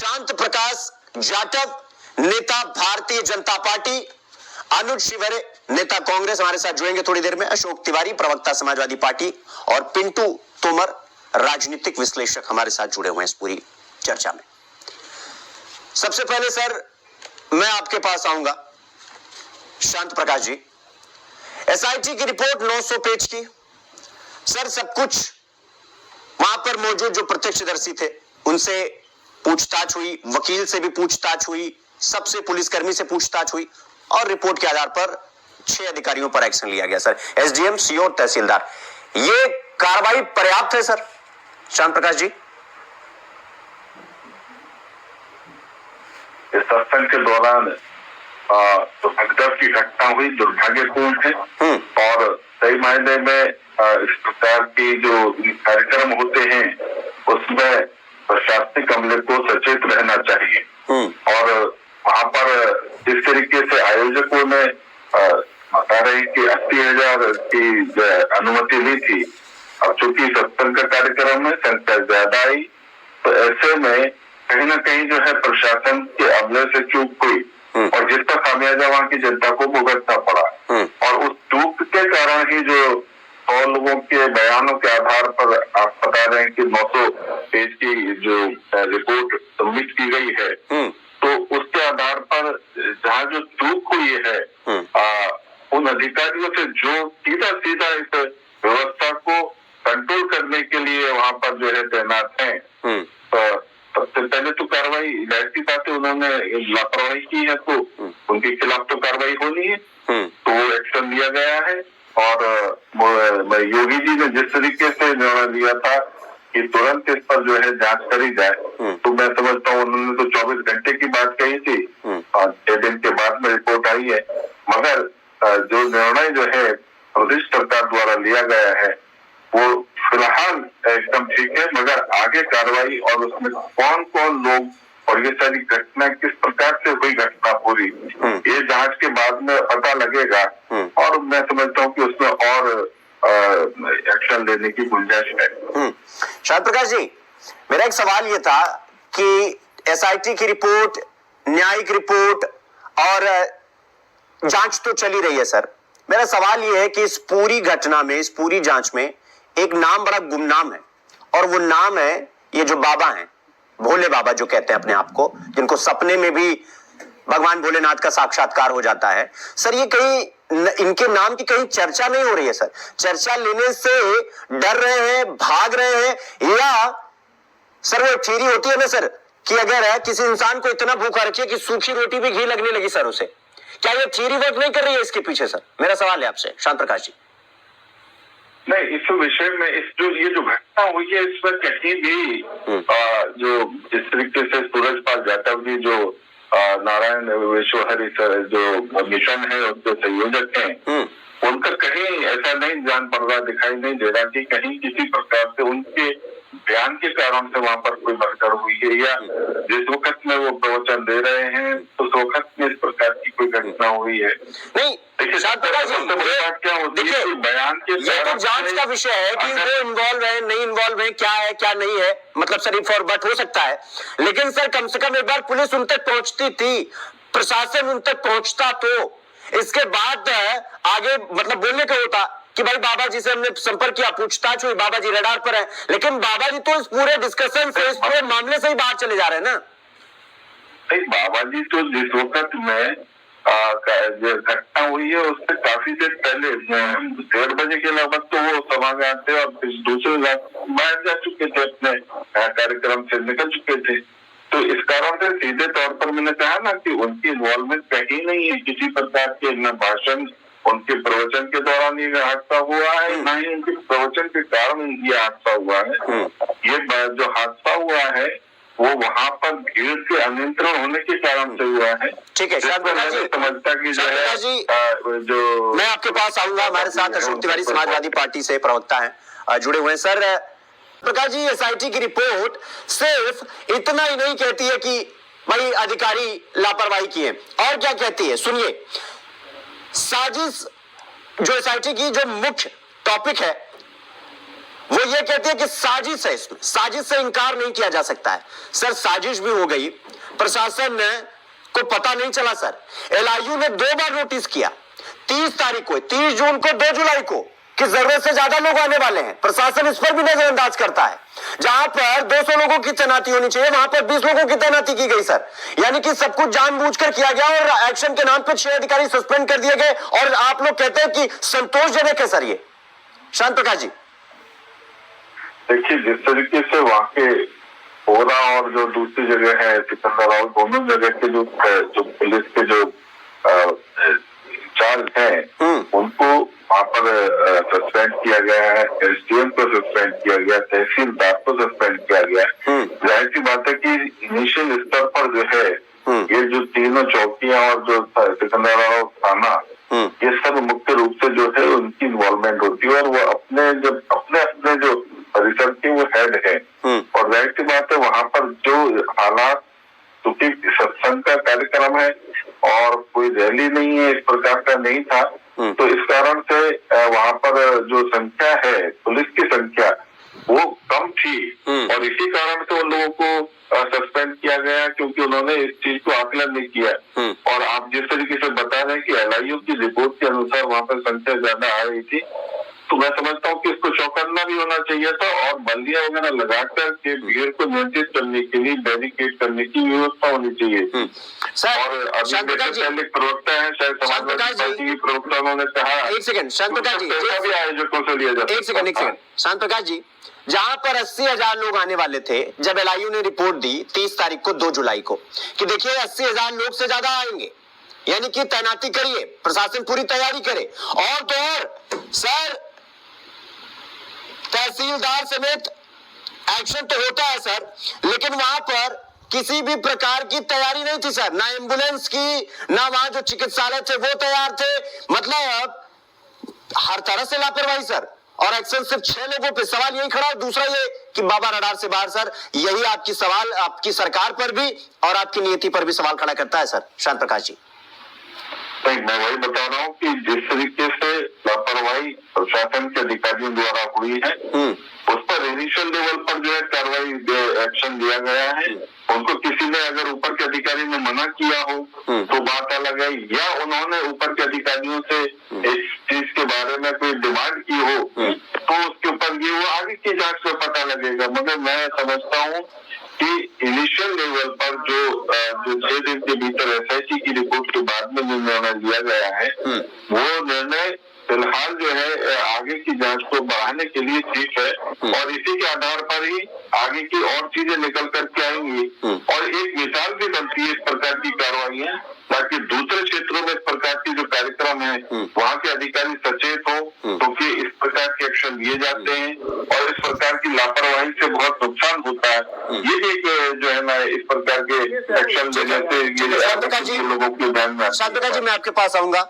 शांत प्रकाश जाटव नेता भारतीय जनता पार्टी, अनुज शिवरे नेता कांग्रेस हमारे साथ जुड़ेंगे थोड़ी देर में, अशोक तिवारी प्रवक्ता समाजवादी पार्टी और पिंटू तोमर राजनीतिक विश्लेषक हमारे साथ जुड़े हुए हैं इस पूरी चर्चा में। सबसे पहले सर मैं आपके पास आऊंगा, शांत प्रकाश जी, एसआईटी की रिपोर्ट 900 पेज की, सर सब कुछ वहां पर मौजूद जो प्रत्यक्षदर्शी थे उनसे पूछताछ हुई, वकील से भी पूछताछ हुई, सबसे पुलिसकर्मी से पूछताछ हुई और रिपोर्ट के आधार पर 6 अधिकारियों पर एक्शन लिया गया सर, एसडीएम, सीओ, तहसीलदार। ये कार्रवाई पर्याप्त है सर शांत प्रकाश जी? इस सत्संग के दौरान तो भगदड़ की घटना हुई, दुर्भाग्यपूर्ण है और सही मायने में इस प्रकार की जो कार्यक्रम होते हैं उसमें प्रशासनिक अमले को सचेत रहना चाहिए और वहाँ पर जिस तरीके से आयोजकों ने बता रहे कि 80,000 की अनुमति ली थी, अब चूंकि सत्संग का कार्यक्रम में संख्या ज्यादा आई तो ऐसे में कहीं ना कहीं जो है प्रशासन के अमले से चूक हुई और जिसका खामियाजा वहाँ की जनता को भुगतना पड़ा और उस चूक के कारण ही जो 100 लोगों के बयानों के आधार पर आप बता रहे हैं कि 900 पेज की जो रिपोर्ट सबमिट की गई है तो उसके आधार पर जहाँ जो चूक हुई है उन अधिकारियों से जो सीधा इस व्यवस्था को कंट्रोल करने के लिए वहाँ पर जो है तैनात है, सबसे पहले तो कार्रवाई जाहिर बात है, उन्होंने लापरवाही की है तो उनके खिलाफ तो कार्रवाई होनी है, तो वो एक्शन लिया गया है और योगी जी ने जिस तरीके से निर्णय लिया था कि तुरंत इस पर जो है जांच करी जाए तो मैं समझता हूँ उन्होंने तो 24 घंटे की बात कही थी और 6 दिन के बाद में रिपोर्ट आई है, मगर जो निर्णय जो है प्रदेश सरकार द्वारा लिया गया है वो फिलहाल एकदम ठीक है, मगर आगे कार्रवाई और उसमें कौन कौन लोग और ये सारी घटना किस प्रकार से हुई घटना पूरी ये जांच के बाद में पता लगेगा और मैं समझता हूँ कि उसमें और एक्शन लेने की गुंजाइश है। शांत प्रकाश जी, मेरा एक सवाल ये था कि एसआईटी की रिपोर्ट, न्यायिक रिपोर्ट और जांच तो चली रही है सर, मेरा सवाल ये है कि इस पूरी घटना में, इस पूरी जांच में एक नाम बड़ा गुमनाम है और वो नाम है ये जो बाबा हैं, भोले बाबा जो कहते हैं अपने आप को, जिनको सपने में भी भगवान भोलेनाथ का साक्षात्कार हो जाता है सर, ये कहीं इनके नाम की कहीं चर्चा नहीं हो रही है सर? चर्चा लेने से डर रहे हैं, भाग रहे हैं, या सर वो एक थ्योरी होती है ना सर कि अगर किसी इंसान को इतना भूखा रखिए कि सूखी रोटी भी घी लगने लगी सर उसे, क्या ये थ्योरी वर्क नहीं कर रही है इसके पीछे सर? मेरा सवाल है आपसे शांत प्रकाश जी। नहीं, इस विषय में ये जो घटना हुई है इसमें कहीं भी जो जिस तरीके से सूरजपाल जाटव जी जो नारायण विश्वहरि जो मिशन है उनके संयोजक हैं, उनका कहीं ऐसा नहीं जान पड़ रहा, दिखाई नहीं दे रहा कि कहीं किसी प्रकार से उनके बयान के कारण से वहाँ पर कोई भगदड़ हुई है या जिस वक्त में वो प्रवचन दे रहे हैं तो उस वक्त में इस प्रकार की कोई घटना हुई है। नहीं शांत प्रकाश जी, क्या होती है बयान के ये तो जांच का विषय है कि वो इन्वॉल्व है नहीं इन्वॉल्व है, क्या है क्या नहीं है, मतलब सर इफ और बट हो सकता है, लेकिन सर कम से कम एक बार पुलिस उन तक पहुंचती थी, प्रशासन उन तक पहुंचता तो इसके बाद आगे मतलब बोलने का होता कि भाई बाबा जी से हमने संपर्क किया, पूछताछ हुई, बाबा जी रडार पर है, लेकिन बाबा जी तो इस पूरे डिस्कशन से, इस पूरे मामले से ही बाहर चले जा रहे हैं ना। बाबा जी तो जिस वक्त में जो घटना हुई है उससे काफी देर पहले 1:30 बजे के लगभग तो वो सभागार थे और दूसरे बाहर जा चुके थे, अपने कार्यक्रम से निकल चुके थे, तो इस कारण से सीधे तौर पर मैंने कहा ना कि उनकी इन्वॉल्वमेंट कहीं नहीं है किसी प्रकार के, न भाषण उनके प्रवचन के दौरान ये हादसा हुआ है, ना ही उनके प्रवचन के कारण ये हादसा हुआ है। ये जो हादसा हुआ है वो वहाँ पर भीड़ के अनियंत्रण होने के कारण से हुआ है। ठीक है शांत प्रकाश जी, समझता कि जो मैं आपके पास आऊंगा, हमारे साथ अशोक तिवारी समाजवादी पार्टी से प्रवक्ता हैं जुड़े हुए हैं। सर प्रकाश जी, एसआईटी की रिपोर्ट सिर्फ इतना ही नहीं कहती है कि भाई अधिकारी लापरवाही किए, और क्या कहती है सुनिए, साजिश जो एसआईटी की जो मुख्य टॉपिक है वो ये कहती है कि साजिश है, इसमें साजिश से इंकार नहीं किया जा सकता है। सर साजिश भी हो गई, प्रशासन ने को पता नहीं चला सर। एलआईयू ने 2 बार नोटिस किया, 30 तारीख को, 30 जून को, 2 जुलाई को, कि जरूरत से ज्यादा लोग आने वाले हैं। प्रशासन इस पर भी नजरअंदाज करता है। जहां पर 200 लोगों की तैनाती होनी चाहिए वहां पर 20 लोगों की तैनाती की गई सर। यानी कि सब कुछ जानबूझकर किया गया और एक्शन के नाम पर 6 अधिकारी सस्पेंड कर दिए गए और आप लोग कहते हैं कि संतोषजनक है सर ये। शांत प्रकाश जी, देखिए जिस तरीके से वहाँ के ओरा और जो दूसरी जगह है सिकंदराबाद, दोनों जगह के जो पुलिस के जो इंचार्ज हैं उनको वहाँ पर सस्पेंड किया गया है, एसडीएम को सस्पेंड किया गया, तहसीलदार को सस्पेंड किया गया। जाहिर सी बात है कि इनिशियल स्तर पर जो है ये जो तीनों चौकियां और जो सिकंदराबाद थाना ये सब मुख्य रूप से जो है उनकी इन्वॉल्वमेंट होती है और वो अपने जो परिसर के वो हेड है। और जाहिर सी बात है वहाँ पर जो हालात, क्योंकि सत्संग का कार्यक्रम है और कोई रैली नहीं है, इस प्रकार का नहीं था, तो इस कारण से वहाँ पर जो संख्या है, पुलिस की संख्या वो कम थी और इसी कारण से उन लोगों को सस्पेंड किया गया क्योंकि उन्होंने इस चीज को आकलन नहीं किया। और आप जिस तरीके से बता रहे हैं कि एलआईयू की रिपोर्ट के अनुसार वहाँ पर संख्या ज्यादा आ रही थी, तो मैं समझता हूँ कि इसको चौकन्ना भी होना चाहिए था और बंदियां वगैरह लगाकर के भीड़ को नियंत्रित करने के लिए बैरिकेड करने की व्यवस्था होनी चाहिए। और अभी पहले प्रवक्ता है शायद समाजवादी पार्टी की प्रवक्ता, उन्होंने कहा, एक सेकंड शांत प्रकाश जी, भी आयोजकों से लिया जाता, एक सेकंड शांत प्रकाश जी, जहां पर 80,000 लोग आने वाले थे, जब एलआईयू ने रिपोर्ट दी 30 तारीख को, 2 जुलाई को, कि देखिए 80,000 लोग से ज्यादा आएंगे, यानी कि तैनाती करिए, प्रशासन पूरी तैयारी करे। और तो और सर तहसीलदार समेत एक्शन तो होता है सर, लेकिन वहां पर किसी भी प्रकार की तैयारी नहीं थी सर, ना एम्बुलेंस की, ना वहां जो चिकित्सालय थे वो तैयार थे। मतलब हर तरह से लापरवाही सर, और एक्शन सिर्फ 6 लोगों पे। सवाल यही खड़ा है। दूसरा ये कि बाबा रडार से बाहर सर, यही आपकी सवाल आपकी सरकार पर भी और आपकी नीति पर भी सवाल खड़ा करता है सर। शांत प्रकाश जी, नहीं, मैं वही बता रहा हूँ कि जिस तरीके से लापरवाही प्रशासन के अधिकारियों द्वारा हुई है उस पर इनिशियल लेवल पर जो है कार्रवाई एक्शन लिया गया है। उनको किसी ने अगर ऊपर के अधिकारी ने मना किया हो तो बात अलग है, या उन्होंने ऊपर के अधिकारियों से इस चीज के बारे में कोई डिमांड की हो तो उसके ऊपर ये वो आगे की जांच में पता लगेगा। मगर मैं समझता हूँ कि इनिशियल लेवल पर जो 6 दिन के भीतर एसआईटी की रिपोर्ट के बाद में जो निर्णय लिया गया है वो निर्णय फिलहाल जो है आगे की जांच को बढ़ाने के लिए ठीक है और इसी के आधार पर ही आगे की और चीजें निकल करके आएंगी और एक मिसाल भी बनती है इस प्रकार की कार्रवाइयां, ताकि दूसरे क्षेत्रों में इस प्रकार की जो कार्यक्रम है वहाँ के अधिकारी सचेत हो, क्योंकि इस प्रकार के एक्शन लिए जाते हैं और इस प्रकार की लापरवाही से बहुत नुकसान होता है। ये एक जो है ना इस प्रकार के एक्शन लेने से लोगों के ध्यान में। शांत प्रकाश जी, मैं आपके पास आऊंगा।